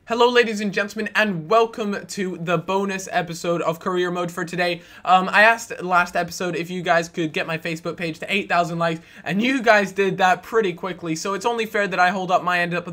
Hello ladies and gentlemen, and welcome to the bonus episode of Career Mode for today. I asked last episode if you guys could get my Facebook page to 8,000 likes, and you guys did that pretty quickly, so it's only fair that I hold up my end of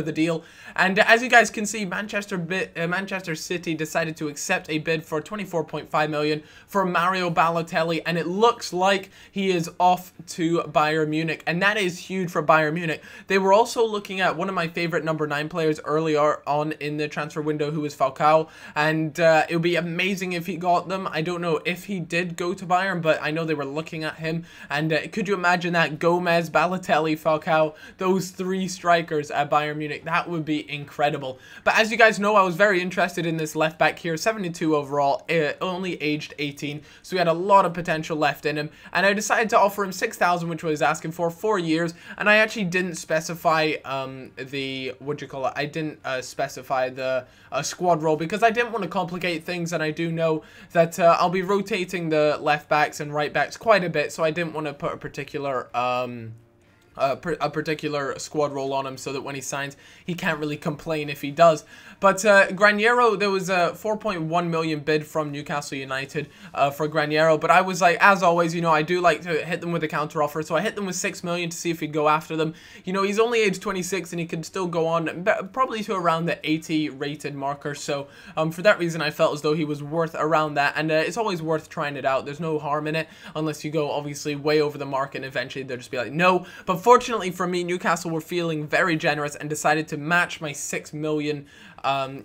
the deal. And as you guys can see, Manchester City decided to accept a bid for 24.5 million for Mario Balotelli, and it looks like he is off to Bayern Munich, and that is huge for Bayern Munich. They were also looking at one of my favorite number 9 players earlier on in the transfer window, who is Falcao, and it would be amazing if he got them. I don't know if he did go to Bayern, but I know they were looking at him, and could you imagine that? Gomez, Balotelli, Falcao, those three strikers at Bayern Munich, that would be incredible. But as you guys know, I was very interested in this left back here, 72 overall, only aged 18, so he had a lot of potential left in him, and I decided to offer him 6,000, which was asking for 4 years, and I actually didn't specify I didn't specify the squad role because I didn't want to complicate things, and I do know that I'll be rotating the left backs and right backs quite a bit, so I didn't want to put a particular squad role on him so that when he signs he can't really complain if he does. But Graniero, there was a 4.1 million bid from Newcastle United for Graniero, but I was like, as always, you know, I do like to hit them with a counter offer, so I hit them with 6 million to see if he'd go after them. You know, he's only age 26 and he could still go on probably to around the 80 rated marker, so for that reason I felt as though he was worth around that, and it's always worth trying it out. There's no harm in it unless you go obviously way over the mark and eventually they'll just be like no. But fortunately for me, Newcastle were feeling very generous and decided to match my 6 million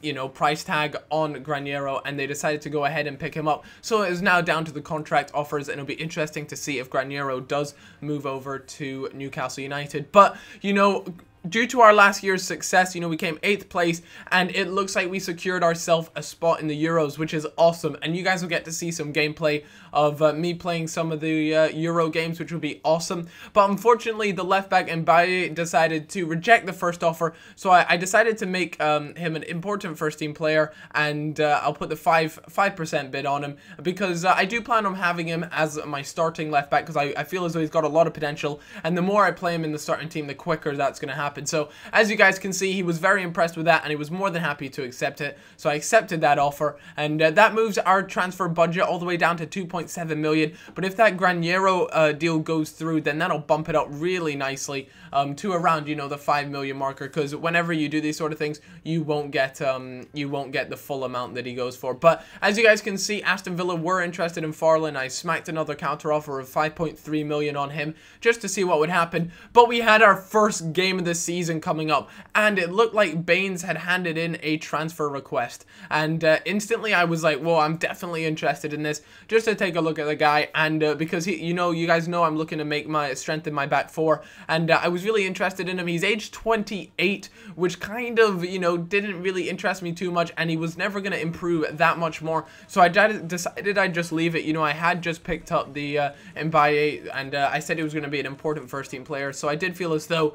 you know, price tag on Graniero, and they decided to go ahead and pick him up. So it is now down to the contract offers, and it'll be interesting to see if Graniero does move over to Newcastle United. But, you know, due to our last year's success, you know, we came 8th place, and it looks like we secured ourselves a spot in the Euros, which is awesome. And you guys will get to see some gameplay of me playing some of the Euro games, which will be awesome. But unfortunately, the left back Mbaye decided to reject the first offer, so I decided to make him an important first team player, and I'll put the 5% bid on him because I do plan on having him as my starting left back because I feel as though he's got a lot of potential, and the more I play him in the starting team, the quicker that's going to happen. So as you guys can see, he was very impressed with that, and he was more than happy to accept it. So I accepted that offer, and that moves our transfer budget all the way down to 2.7 million. But if that Graniero deal goes through, then that'll bump it up really nicely to around, you know, the 5 million marker, because whenever you do these sort of things, you won't get the full amount that he goes for. But as you guys can see, Aston Villa were interested in Farland. I smacked another counter offer of 5.3 million on him just to see what would happen. But we had our first game of the season coming up, and it looked like Baines had handed in a transfer request, and instantly I was like, whoa, I'm definitely interested in this, just to take a look at the guy. And because he, you know, you guys know I'm looking to make my strengthen my back four, and I was really interested in him. He's age 28, which kind of, you know, didn't really interest me too much, and he was never going to improve that much more, so I decided I'd just leave it. You know, I had just picked up the Mbaye, and I said he was going to be an important first team player, so I did feel as though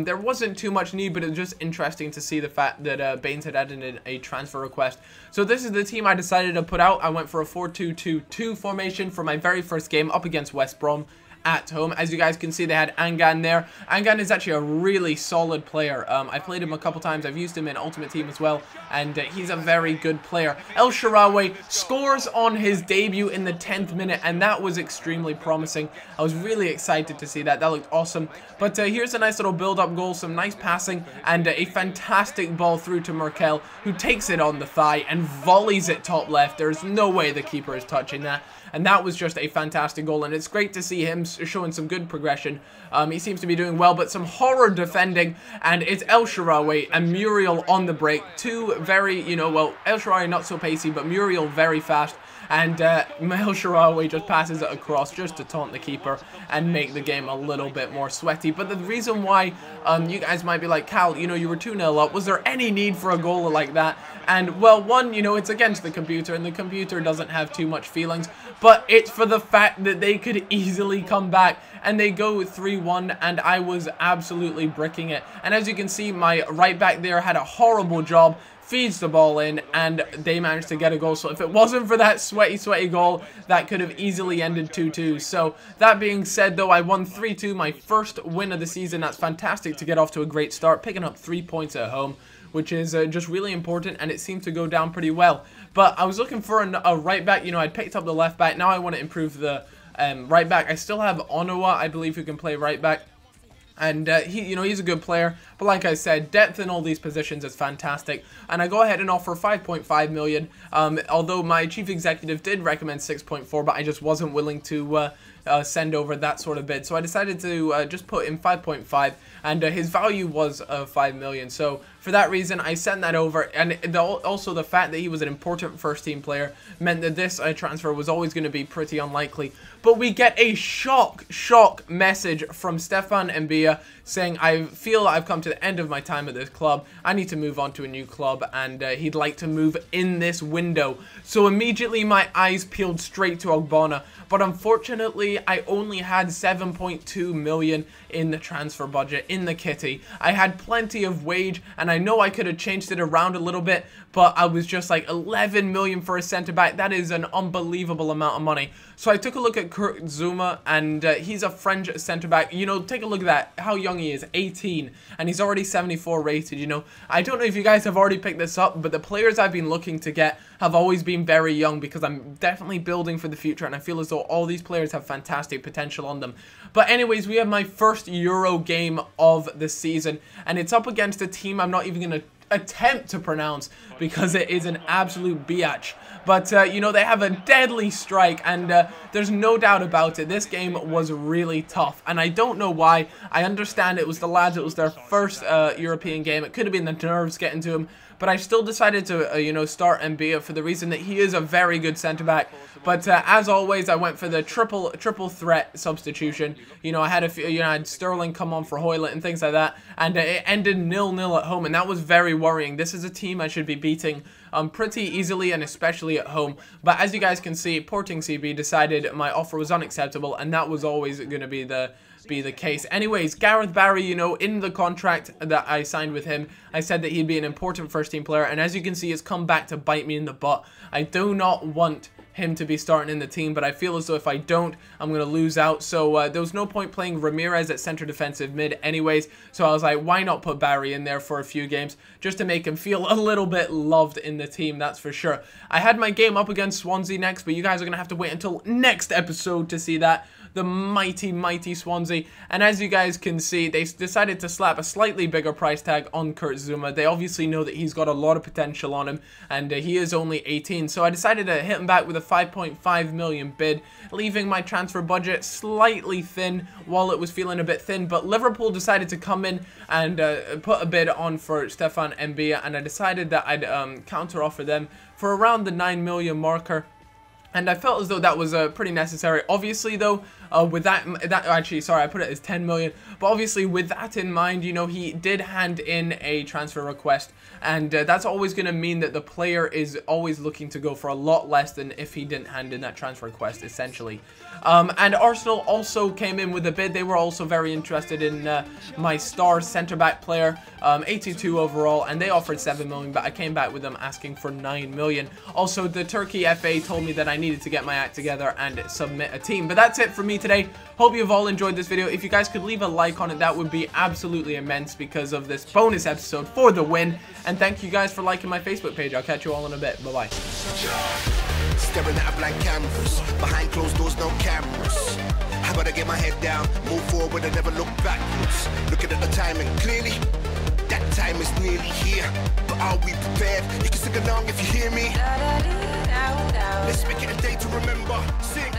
there wasn't too much need, but it was just interesting to see the fact that Baines had added in a transfer request. So this is the team I decided to put out. I went for a 4-2-2-2 formation for my very first game up against West Brom at home. As you guys can see, they had Angan there. Angan is actually a really solid player. I played him a couple times. I've used him in Ultimate Team as well, and he's a very good player. El Shaarawy scores on his debut in the 10th minute, and that was extremely promising. I was really excited to see that. That looked awesome. But here's a nice little build-up goal, some nice passing, and a fantastic ball through to Merkel, who takes it on the thigh and volleys it top left. There's no way the keeper is touching that. And that was just a fantastic goal, and it's great to see him showing some good progression. He seems to be doing well, but some horror defending, and it's El Shaarawy and Muriel on the break. Two very, you know, well, El Shaarawy not so pacey, but Muriel very fast. And El Shaarawy just passes it across just to taunt the keeper and make the game a little bit more sweaty. But the reason why you guys might be like, Cal, you know, you were 2-0 up. Was there any need for a goal like that? And, well, one, you know, it's against the computer, and the computer doesn't have too much feelings. But it's for the fact that they could easily come back, and they go 3-1, and I was absolutely bricking it. And as you can see, my right back there had a horrible job, feeds the ball in, and they managed to get a goal. So if it wasn't for that sweaty goal, that could have easily ended 2-2. So that being said, though, I won 3-2, my first win of the season. That's fantastic to get off to a great start, picking up 3 points at home, which is just really important, and it seemed to go down pretty well. But I was looking for a right back. You know, I'd picked up the left back. Now I want to improve the right back. I still have Onowa, I believe, who can play right back. And he's a good player, but like I said, depth in all these positions is fantastic. And I go ahead and offer 5.5 million. Although my chief executive did recommend 6.4, but I just wasn't willing to send over that sort of bid. So I decided to just put in 5.5, and his value was 5 million. So for that reason, I sent that over. And also the fact that he was an important first-team player meant that this transfer was always going to be pretty unlikely. But we get a shock message from Stefan Mbia saying, I feel I've come to the end of my time at this club. I need to move on to a new club, and he'd like to move in this window. So immediately my eyes peeled straight to Ogbonna. But unfortunately, I only had 7.2 million in the transfer budget, in the kitty. I had plenty of wage, and I know I could have changed it around a little bit, but I was just like 11 million for a centre-back. That is an unbelievable amount of money. So I took a look at Kurt Zuma, and he's a French centre-back. You know, take a look at that, how young he is, 18, and he's already 74 rated, you know. I don't know if you guys have already picked this up, but the players I've been looking to get have always been very young, because I'm definitely building for the future, and I feel as though all these players have fantastic potential on them. But anyways, we have my first Euro game of the season, and it's up against a team I'm not even going to attempt to pronounce because it is an absolute biatch. But, you know, they have a deadly strike, and there's no doubt about it. This game was really tough, and I don't know why. I understand it was the lads, it was their first European game. It could have been the nerves getting to him, but I still decided to, you know, start Mbia for the reason that he is a very good centre-back. But as always, I went for the triple threat substitution. You know, I had I had Sterling come on for Hoylett and things like that, and it ended 0-0 at home, and that was very worrying. This is a team I should be beating pretty easily, and especially at home. But as you guys can see, Porting CB decided my offer was unacceptable, and that was always going to be the case. Anyways, Gareth Barry, you know, in the contract that I signed with him, I said that he'd be an important first-team player, and as you can see, it's come back to bite me in the butt. I do not want him to be starting in the team, but I feel as though if I don't, I'm going to lose out. So there was no point playing Ramirez at center defensive mid anyways, so I was like, why not put Barry in there for a few games just to make him feel a little bit loved in the team, that's for sure. I had my game up against Swansea next, but you guys are going to have to wait until next episode to see that. The mighty Swansea, and as you guys can see, they decided to slap a slightly bigger price tag on Kurt Zuma. They obviously know that he's got a lot of potential on him, and he is only 18, so I decided to hit him back with a 5.5 million bid, leaving my transfer budget slightly thin while it was feeling a bit thin. But Liverpool decided to come in and put a bid on for Stefan Mbia, and I decided that I'd counter offer them for around the 9 million marker. And I felt as though that was pretty necessary. Obviously, though, with actually, sorry, I put it as 10 million. But obviously, with that in mind, you know, he did hand in a transfer request. And that's always going to mean that the player is always looking to go for a lot less than if he didn't hand in that transfer request, essentially. And Arsenal also came in with a bid. They were also very interested in my star centre-back player, 82 overall, and they offered 7 million, but I came back with them asking for 9 million. Also, the Turkey FA told me that I needed to get my act together and submit a team. But that's it for me today. Hope you've all enjoyed this video. If you guys could leave a like on it, that would be absolutely immense because of this bonus episode for the win. And thank you guys for liking my Facebook page. I'll catch you all in a bit. Bye-bye. Staring at a blank canvas, behind closed doors, no cameras. How about I get my head down, move forward and never look backwards. Looking at the timing clearly, that time is nearly here. But are we prepared? You can sing along if you hear me. Let's make it a day to remember. Sing.